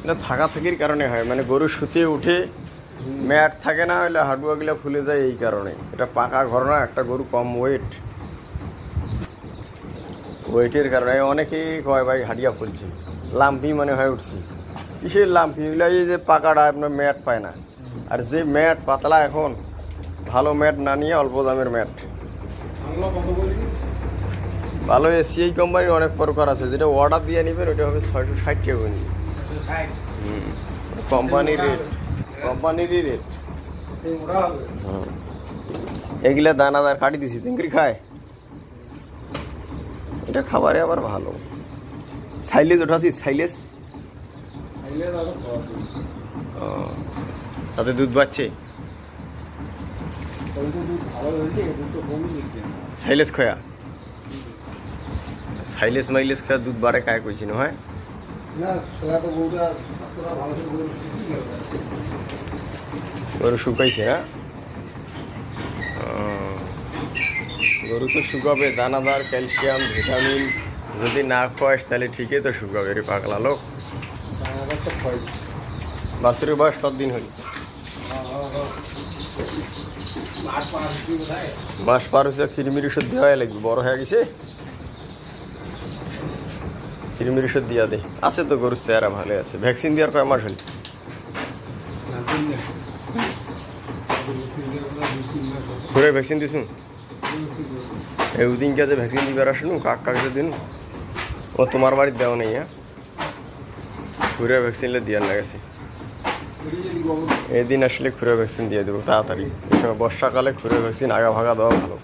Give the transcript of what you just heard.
এটা থাকা থাকির কারণে হয়, মানে গরু শুতে উঠে ম্যাট থাকে না, হলে হাডুয়াগুলো ফুলে যায় এই কারণে। এটা পাকা ঘর না, একটা গরু কম ওয়েটের কারণে অনেকেই কয় ভাই হাডিয়া ফুলছি, লাম্পি মনে হয় উঠছি। কিসের লাম্পি? এগুলো এই যে পাকাটা আপনার ম্যাট পায় না, আর যে ম্যাট পাতলা, এখন ভালো ম্যাট না নিয়ে অল্প দামের ম্যাট। ভালো এসিআই কোম্পানির অনেক প্রকার আছে, যেটা অর্ডার দিয়ে নেবেন ওইটা হবে 660 টাকা নিবে। কোম্পানিরই রেট। এগুলা দানাদার কাটি দিছি, তিনকড়ি খায়। এটা খাবারে আবার ভালো। সাইলেজ ওঠাছি, সাইলেজ তাতে দুধ বাড়ছে। সাইলেজ খয়া, সাইলেজ মাইলেজ খয়া দুধ বাড়ে কায় কইছি না হয়। গরু শুকাইছে না, গরু তো শুকাবে। দানাদার, ক্যালসিয়াম, ভিটামিন যদি না খাওয়াস তাহলে ঠিকই তো শুকাবে রে পাগলা লোক। বাছুরের বয়স কতদিন হল? মাস পার হয়েছে। কৃমির ওষুধ দেওয়া লাগবে, বড় হয়ে গেছে। কৃমির ওষুধ দিয়া দে। আছে তো গরুর চেহারা ভালো আছে। ভ্যাকসিন দেওয়ার কয় মাস হল? ঘুরে ভ্যাকসিন দিছুন? ওদিনকে যে ভ্যাকসিন দিবার আসুন কাকে দিন, ও তোমার বাড়ির দেওয়া নেই? হ্যাঁ, ঘুরে ভ্যাকসিন দিয়ার লাগেছে। এদিন আসলে খুরে ভ্যাকসিন দিয়ে দেবো তাড়াতাড়ি। বর্ষাকালে খুরে ভ্যাকসিন আগা ভাগা দেওয়া ভালো।